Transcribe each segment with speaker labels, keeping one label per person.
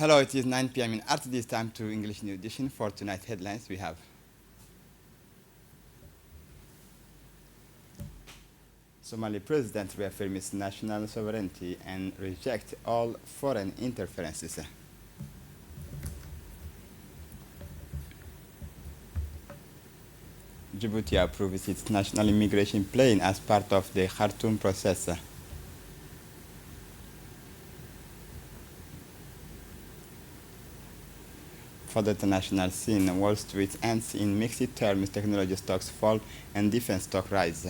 Speaker 1: Hello, it is 9 p.m. in RTD. Time to English New Edition. For tonight's headlines, we have Somali President reaffirms national sovereignty and rejects all foreign interferences. Djibouti approves its national immigration plan as part of the Khartoum process. For the international scene, Wall Street ends in mixed terms, technology stocks fall and defense stock rise.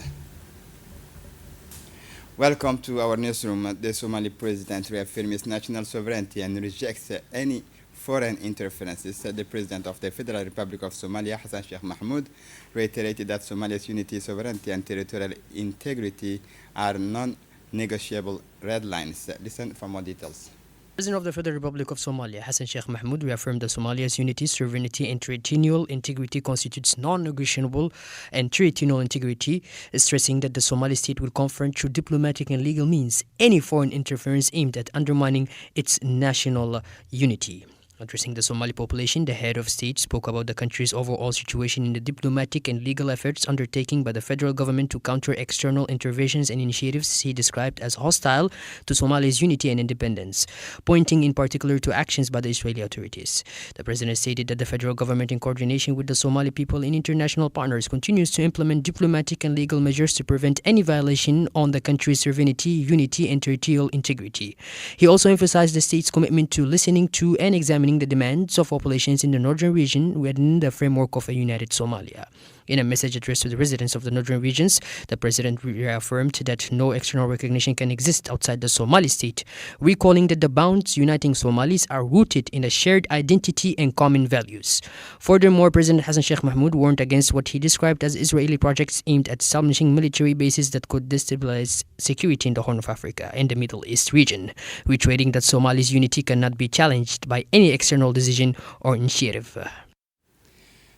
Speaker 1: Welcome to our newsroom. The Somali president reaffirms national sovereignty and rejects any foreign interferences. The president of the Federal Republic of Somalia, Hassan Sheikh Mahmoud, reiterated that Somalia's unity, sovereignty, and territorial integrity are non-negotiable red lines. Listen for more details.
Speaker 2: President of the Federal Republic of Somalia, Hassan Sheikh Mahmoud, reaffirmed that Somalia's unity, sovereignty, and territorial integrity constitutes non-negotiable and territorial integrity, stressing that the Somali state will confront through diplomatic and legal means any foreign interference aimed at undermining its national unity. Addressing the Somali population, the head of state spoke about the country's overall situation in the diplomatic and legal efforts undertaken by the federal government to counter external interventions and initiatives he described as hostile to Somalia's unity and independence, pointing in particular to actions by the Israeli authorities. The president stated that the federal government, in coordination with the Somali people and international partners, continues to implement diplomatic and legal measures to prevent any violation on the country's sovereignty, unity, and territorial integrity. He also emphasized the state's commitment to listening to and examining the demands of populations in the northern region within the framework of a united Somalia. In a message addressed to the residents of the northern regions, the president reaffirmed that no external recognition can exist outside the Somali state, recalling that the bonds uniting Somalis are rooted in a shared identity and common values. Furthermore, President Hassan Sheikh Mahmoud warned against what he described as Israeli projects aimed at establishing military bases that could destabilize security in the Horn of Africa and the Middle East region, reiterating that Somali's unity cannot be challenged by any external decision or initiative.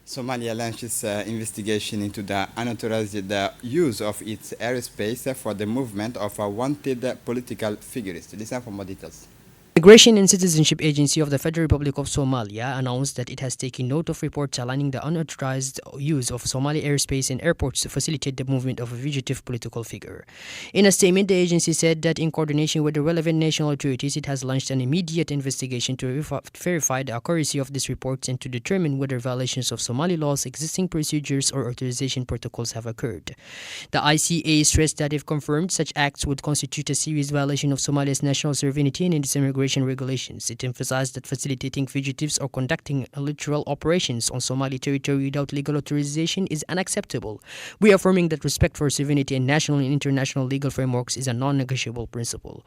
Speaker 1: Somalia launches investigation into the unauthorized use of its airspace for the movement of wanted political figures. Listen for more details.
Speaker 2: Migration and Citizenship Agency of the Federal Republic of Somalia announced that it has taken note of reports aligning the unauthorized use of Somali airspace and airports to facilitate the movement of a fugitive political figure. In a statement, the agency said that in coordination with the relevant national authorities, it has launched an immediate investigation to verify the accuracy of these reports and to determine whether violations of Somali laws, existing procedures, or authorization protocols have occurred. The ICA stressed that if confirmed, such acts would constitute a serious violation of Somalia's national sovereignty and its immigration regulations. It emphasized that facilitating fugitives or conducting electoral operations on Somali territory without legal authorization is unacceptable, reaffirming that respect for sovereignty and national and international legal frameworks is a non-negotiable principle.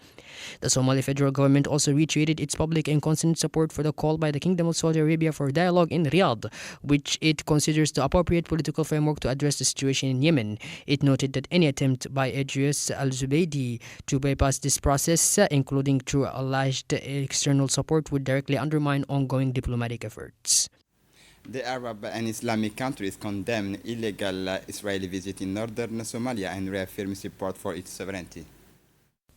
Speaker 2: The Somali federal government also reiterated its public and constant support for the call by the Kingdom of Saudi Arabia for dialogue in Riyadh, which it considers the appropriate political framework to address the situation in Yemen. It noted that any attempt by Idris al-Zubaydi to bypass this process, including through alleged external support, would directly undermine ongoing diplomatic efforts.
Speaker 1: The Arab and Islamic countries condemn illegal Israeli visit in northern Somalia and reaffirm support for its sovereignty.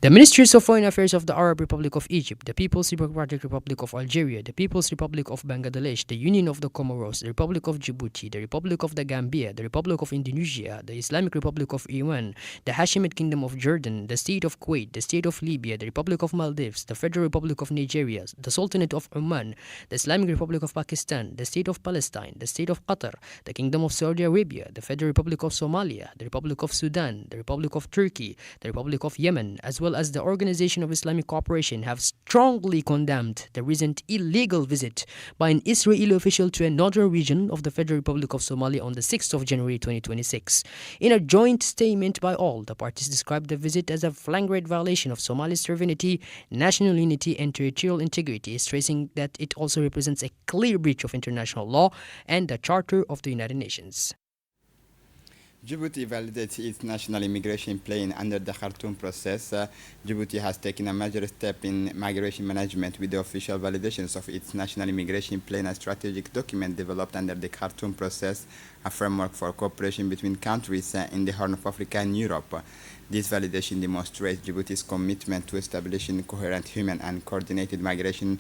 Speaker 2: The Ministries of Foreign Affairs of the Arab Republic of Egypt, the People's Democratic Republic of Algeria, the People's Republic of Bangladesh, the Union of the Comoros, the Republic of Djibouti, the Republic of the Gambia, the Republic of Indonesia, the Islamic Republic of Iran, the Hashemite Kingdom of Jordan, the State of Kuwait, the State of Libya, the Republic of Maldives, the Federal Republic of Nigeria, the Sultanate of Oman, the Islamic Republic of Pakistan, the State of Palestine, the State of Qatar, the Kingdom of Saudi Arabia, the Federal Republic of Somalia, the Republic of Sudan, the Republic of Turkey, the Republic of Yemen, as well as the Organization of Islamic Cooperation, have strongly condemned the recent illegal visit by an Israeli official to a northern region of the Federal Republic of Somalia on the 6th of January 2026. In a joint statement by all, the parties described the visit as a flagrant violation of Somalia's sovereignty, national unity, and territorial integrity, stressing that it also represents a clear breach of international law and the Charter of the United Nations.
Speaker 1: Djibouti validates its national immigration plan under the Khartoum process. Djibouti has taken a major step in migration management with the official validations of its national immigration plan, a strategic document developed under the Khartoum process, a framework for cooperation between countries in the Horn of Africa and Europe. This validation demonstrates Djibouti's commitment to establishing coherent human and coordinated migration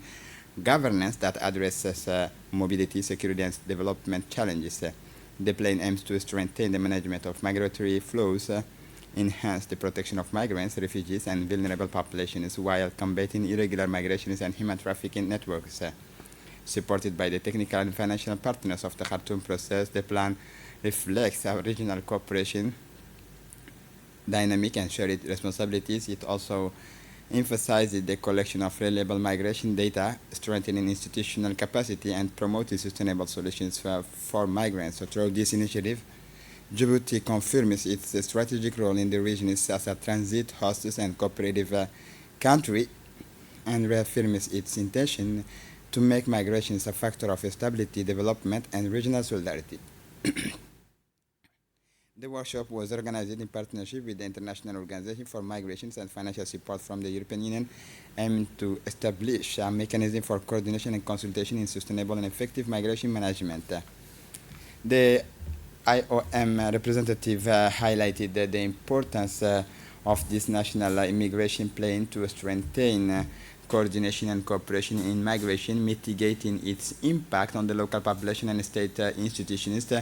Speaker 1: governance that addresses mobility, security, and development challenges. The plan aims to strengthen the management of migratory flows, enhance the protection of migrants, refugees, and vulnerable populations while combating irregular migrations and human trafficking networks. Supported by the technical and financial partners of the Khartoum process, the plan reflects our regional cooperation, dynamic and shared responsibilities. It also emphasizes the collection of reliable migration data, strengthening institutional capacity, and promoting sustainable solutions for migrants. So through this initiative, Djibouti confirms its strategic role in the region as a transit, host, and cooperative country, and reaffirms its intention to make migrations a factor of stability, development, and regional solidarity. The workshop was organized in partnership with the International Organization for Migrations and financial support from the European Union, aiming to establish a mechanism for coordination and consultation in sustainable and effective migration management. The IOM representative highlighted the importance of this national immigration plan to strengthen coordination and cooperation in migration, mitigating its impact on the local population and state institutions.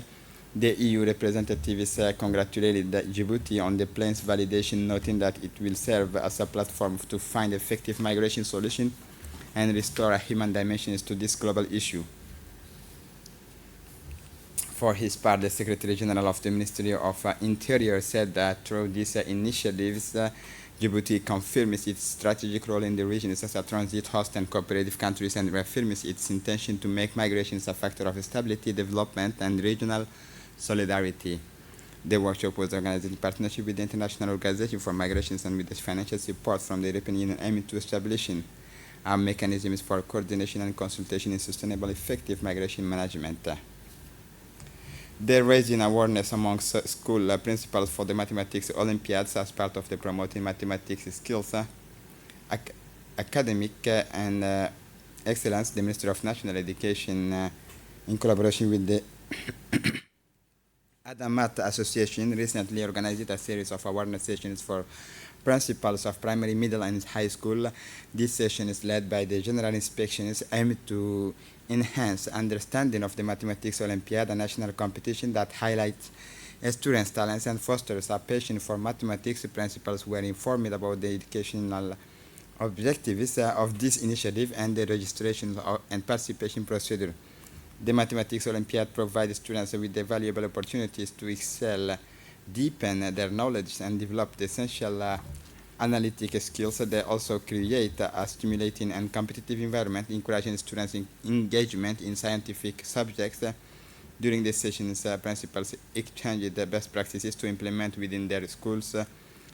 Speaker 1: The EU representatives congratulated Djibouti on the plan's validation, noting that it will serve as a platform to find effective migration solutions and restore a human dimension to this global issue. For his part, the Secretary General of the Ministry of Interior said that through these initiatives, Djibouti confirms its strategic role in the region as a transit, host, and cooperative country, and reaffirms its intention to make migration a factor of stability, development, and regional solidarity. The workshop was organized in partnership with the International Organization for Migrations and with the financial support from the European Union, aiming to establishing mechanisms for coordination and consultation in sustainable, effective migration management. They're raising awareness amongst school principals for the mathematics Olympiads as part of the promoting mathematics skills, academic and excellence. The Ministry of National Education, in collaboration with the Adamat Association, recently organized a series of awareness sessions for principals of primary, middle, and high school. This session is led by the General Inspections, aimed to enhance understanding of the Mathematics Olympiad, a national competition that highlights students' talents and fosters a passion for mathematics. Principals were informed about the educational objectives of this initiative and the registration and participation procedure. The Mathematics Olympiad provides students with the valuable opportunities to excel, deepen their knowledge, and develop the essential analytic skills. They also create a stimulating and competitive environment, encouraging students' engagement in scientific subjects. During the sessions, principals exchanged the best practices to implement within their schools,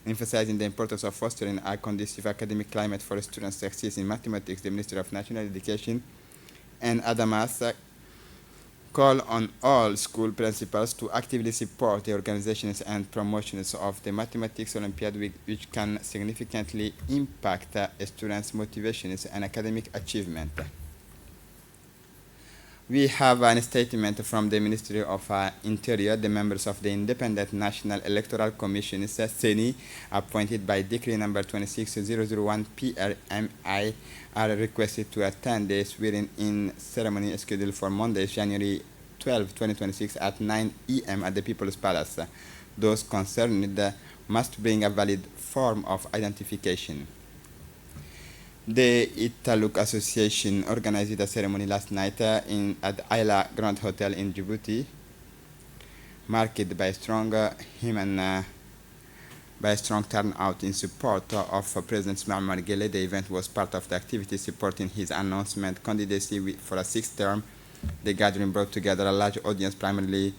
Speaker 1: emphasizing the importance of fostering a conducive academic climate for students' success in mathematics. The Ministry of National Education and Adamas call on all school principals to actively support the organizations and promotions of the Mathematics Olympiad, which can significantly impact students' motivations and academic achievement. We have a statement from the Ministry of Interior. The members of the Independent National Electoral Commission, CENI, appointed by Decree number 26001 PRMI, are requested to attend the swearing-in ceremony scheduled for Monday, January 12, 2026 at 9 a.m. at the People's Palace. Those concerned must bring a valid form of identification. The Italuk Association organized a ceremony last night at the Ayla Grand Hotel in Djibouti, marked by a strong turnout in support of President Ismail Margele. The event was part of the activity supporting his announcement candidacy for a sixth term. The gathering brought together a large audience, primarily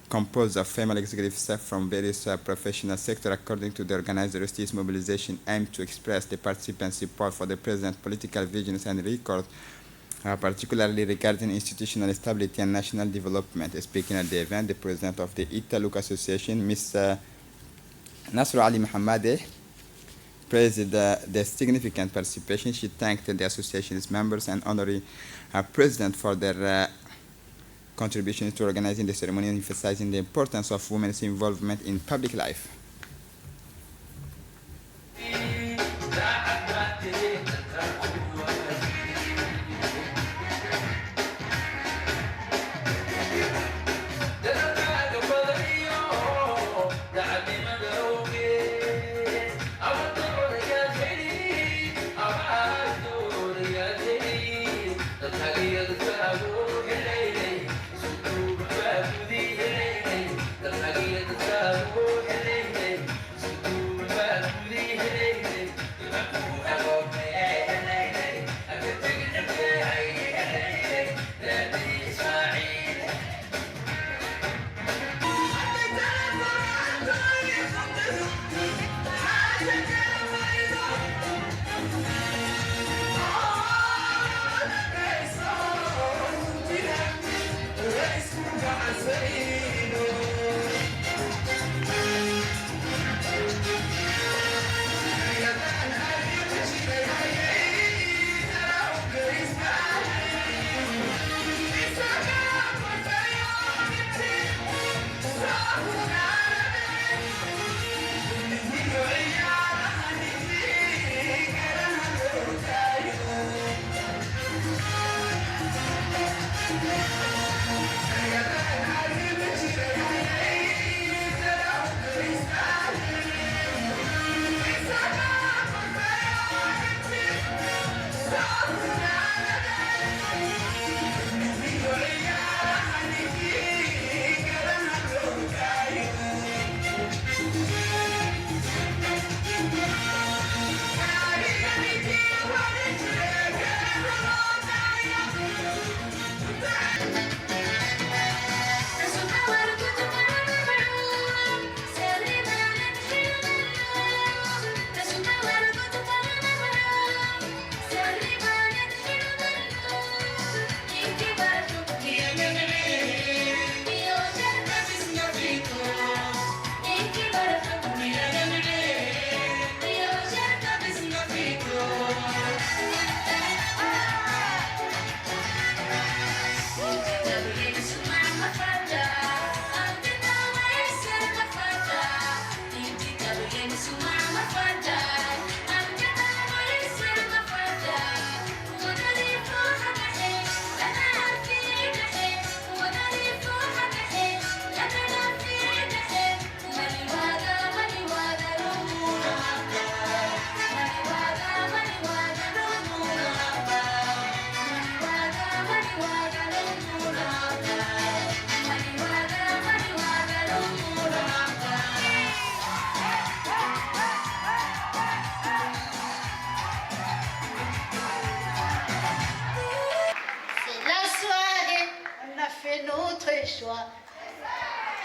Speaker 1: composed of female executives from various professional sectors. According to the organizers, this mobilization aimed to express the participants' support for the president's political visions and record, particularly regarding institutional stability and national development. Speaking at the event, the president of the Italuk Association, Ms. Nasr Ali Mohammadi, praised the significant participation. She thanked the association's members and honorary president for their contributions to organizing the ceremony, emphasizing the importance of women's involvement in public life.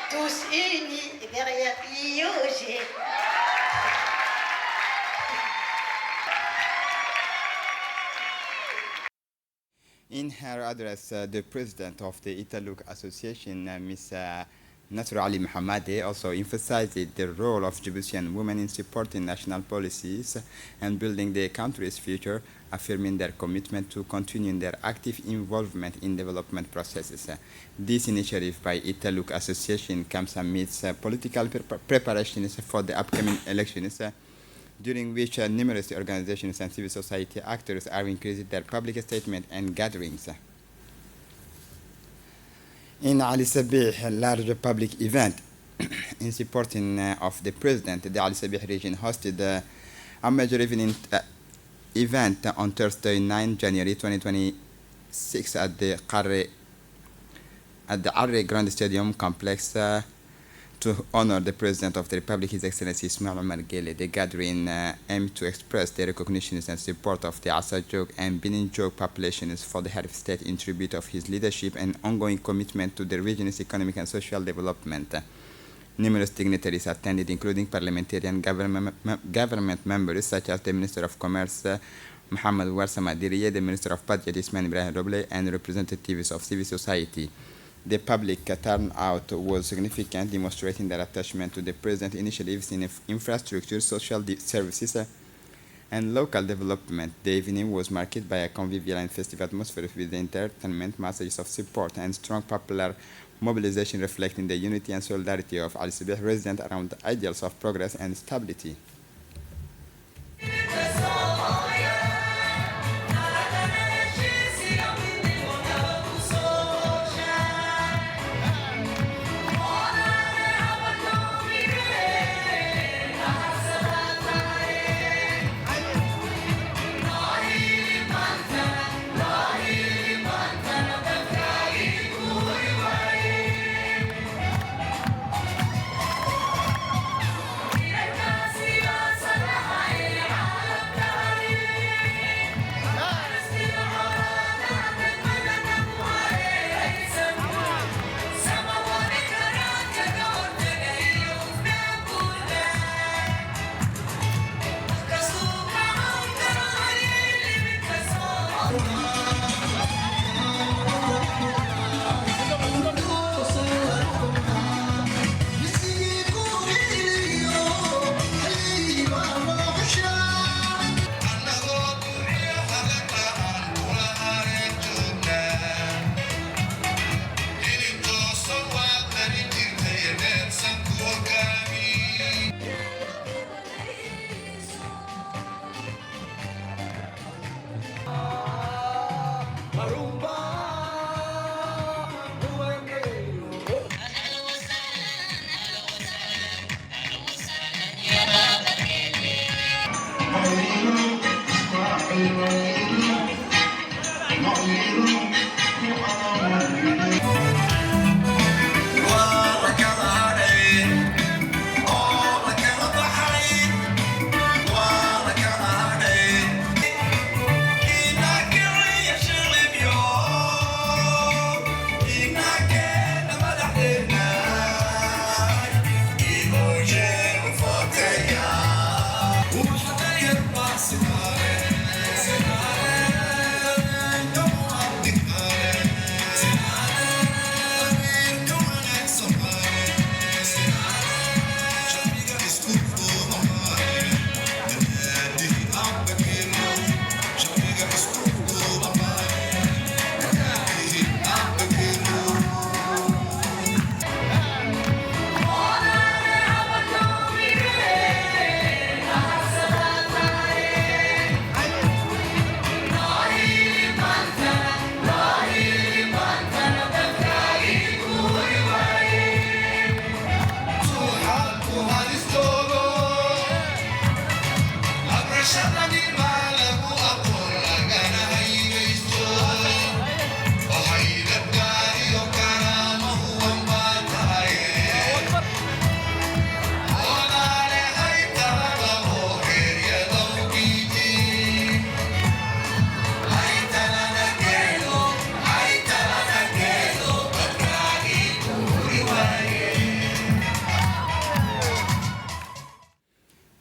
Speaker 3: tous unis derrière IOG.
Speaker 1: In her address, the president of the Italuk Association, Ms. Nasr Ali Mohammadi, also emphasized the role of Djiboutian women in supporting national policies and building the country's future, affirming their commitment to continuing their active involvement in development processes. This initiative by Italuk Association comes amidst political preparations for the upcoming elections, during which numerous organizations and civil society actors are increasing their public statements and gatherings. In Ali Sabih, a large public event in supporting of the president, the Ali Sabih region hosted a major evening event on Thursday, 9 January 2026 at the Arre Grand Stadium complex to honor the President of the Republic, His Excellency Ismail Omar Guelleh. The gathering aimed to express the recognition and support of the Assa Jog and Benin Jog populations for the head of state in tribute of his leadership and ongoing commitment to the region's economic and social development. Numerous dignitaries attended, including parliamentarian government members such as the Minister of Commerce, Mohamed Warsa Madiriye, the Minister of Budget, Ismail Ibrahim Roble, and representatives of civil society. The public turnout was significant, demonstrating their attachment to the present initiatives in infrastructure, social services, and local development. The evening was marked by a convivial and festive atmosphere with entertainment, messages of support, and strong popular mobilization reflecting the unity and solidarity of Al Sabih residents around the ideals of progress and stability.
Speaker 4: Gracias.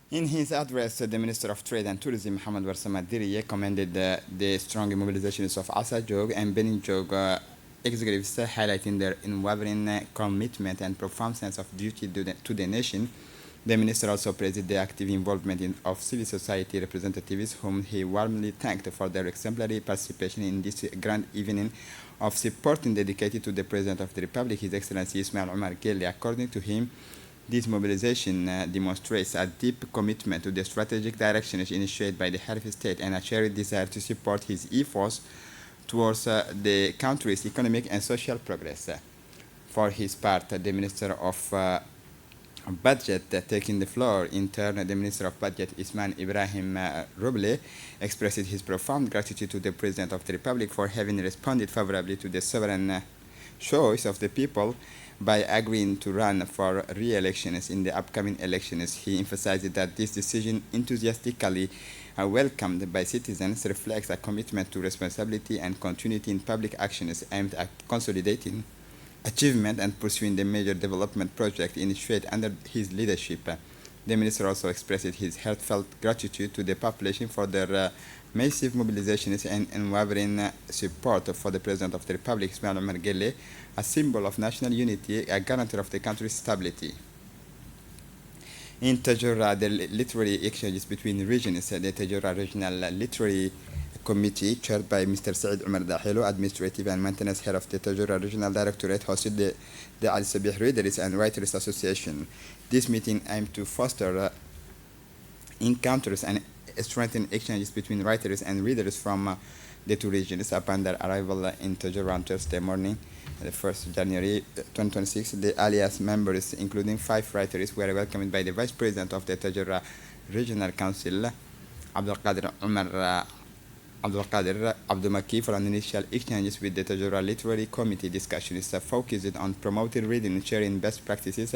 Speaker 1: In his address, the Minister of Trade and Tourism, Mohamed Warsame Diriye, commended the strong mobilizations of Assa Jog and Benin Jog executives, highlighting their unwavering commitment and profound sense of duty to the nation. The minister also praised the active involvement of civil society representatives, whom he warmly thanked for their exemplary participation in this grand evening of support dedicated to the President of the Republic, His Excellency Ismail Omar Guelleh. According to him, this mobilization demonstrates a deep commitment to the strategic directions initiated by the head of state and a shared desire to support his efforts towards the country's economic and social progress. For his part, the Minister of Budget, taking the floor in turn, the Minister of Budget, Isman Ibrahim Roble, expressed his profound gratitude to the President of the Republic for having responded favorably to the sovereign choice of the people by agreeing to run for re-elections in the upcoming elections. He emphasized that this decision, enthusiastically welcomed by citizens, reflects a commitment to responsibility and continuity in public actions aimed at consolidating achievement and pursuing the major development project initiated under his leadership. The minister also expressed his heartfelt gratitude to the population for their massive mobilizations and unwavering support for the President of the Republic, Ismail Omar Guelleh, a symbol of national unity, a guarantor of the country's stability. In Tajura, the literary exchanges between regions, the Tajura Regional Literary Committee, chaired by Mr. Said Omar Dahelo, Administrative and Maintenance Head of the Tajura Regional Directorate, hosted the Al Sabih Readers and Writers Association. This meeting aimed to foster encounters and strengthen exchanges between writers and readers from the two regions. Upon their arrival in Tajura on Thursday morning, the 1st January 2026, the alias members, including 5 writers, were welcomed by the Vice President of the Tajura Regional Council, Abdul Qadir Abdul Maki, for an initial exchanges with the Tajura Literary Committee. Discussions focused on promoting reading, sharing best practices,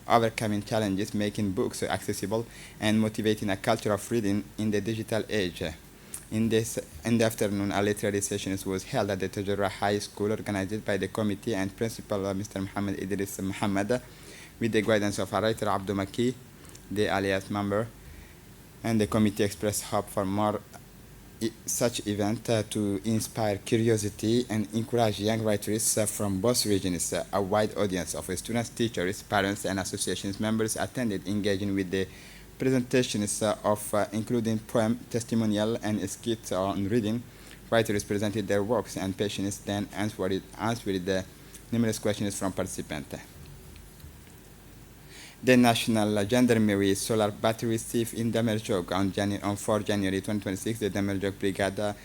Speaker 1: overcoming challenges, making books accessible, and motivating a culture of reading in the digital age. In the afternoon, a literary session was held at the Tajura High School, organized by the committee and principal Mr. Muhammad Idris Muhammad, with the guidance of a writer Abdul Maki, the alias member, and the committee expressed hope for more such event to inspire curiosity and encourage young writers from both regions. A wide audience of students, teachers, parents, and associations members attended, engaging with the presentations of including poem, testimonial, and skits on reading. Writers presented their works, and patients then answered the numerous questions from participants. The National Gendarmerie Solar Battery Thief in Damerjog on 4 January 2026, the Damerjog Brigade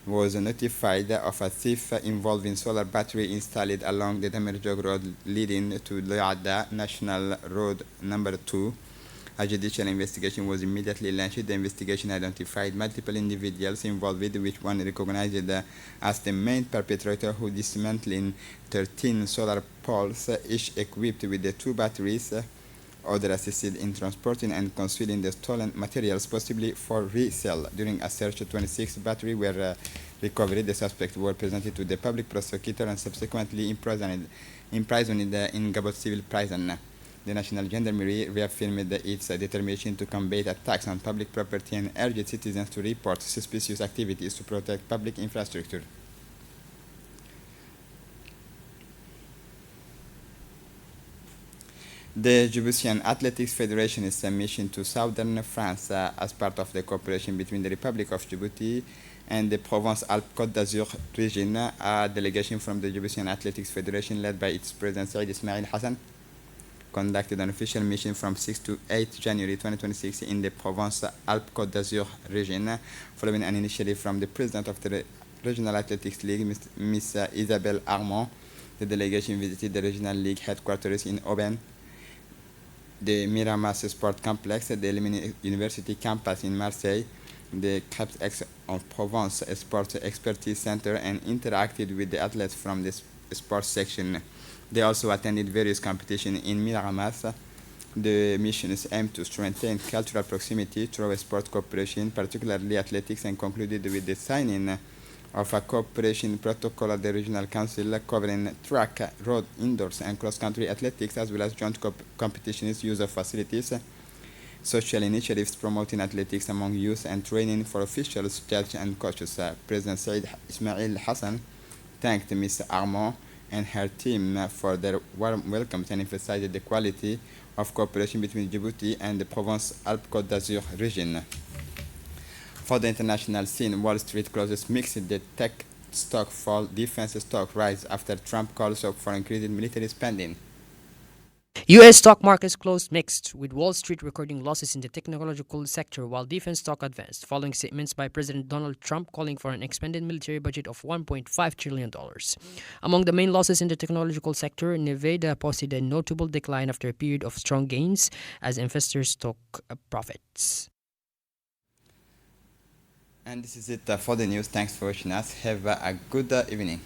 Speaker 1: was notified of a thief involving solar battery installed along the Damerjog Road leading to Liada National Road number 2. A judicial investigation was immediately launched. The investigation identified multiple individuals involved, which one recognized as the main perpetrator, who dismantled 13 solar poles, each equipped with the 2 batteries. Others assisted in transporting and concealing the stolen materials, possibly for resale. During a search, 26 batteries were recovered. The suspects were presented to the public prosecutor and subsequently imprisoned in Gabon civil prison. The National Gendarmerie reaffirmed its determination to combat attacks on public property and urged citizens to report suspicious activities to protect public infrastructure. The Djiboutian Athletics Federation's mission to southern France as part of the cooperation between the Republic of Djibouti and the Provence-Alpes-Côte d'Azur region. A delegation from the Djiboutian Athletics Federation, led by its president Saïd Ismail Hassan, conducted an official mission from 6 to 8 January 2026 in the Provence-Alpes-Côte d'Azur region, following an initiative from the president of the Regional Athletics League, Ms. Isabelle Armand. The delegation visited the Regional League headquarters in Aubin, the Miramas Sport Complex, the Limini University campus in Marseille, the CAPS of Provence Sports Expertise Center, and interacted with the athletes from the sports section. They also attended various competitions in Miramas. The missions aim to strengthen cultural proximity through sport cooperation, particularly athletics, and concluded with the signing of a cooperation protocol at the Regional Council covering track, road, indoors, and cross-country athletics, as well as joint competitions, use of facilities, social initiatives promoting athletics among youth, and training for officials, judges, and coaches. President Said Ismail Hassan thanked Ms. Armand and her team for their warm welcomes and emphasized the quality of cooperation between Djibouti and the Provence-Alpes-Côte d'Azur region. For the international scene, Wall Street closes mixed. The tech stock fall, defense stock rise after Trump calls up for increased military spending.
Speaker 2: U.S. stock markets closed mixed, with Wall Street recording losses in the technological sector while defense stock advanced, following statements by President Donald Trump calling for an expanded military budget of $1.5 trillion. Among the main losses in the technological sector, Nevada posted a notable decline after a period of strong gains as investors took profits.
Speaker 1: And this is it for the news. Thanks for watching us. Have a good evening.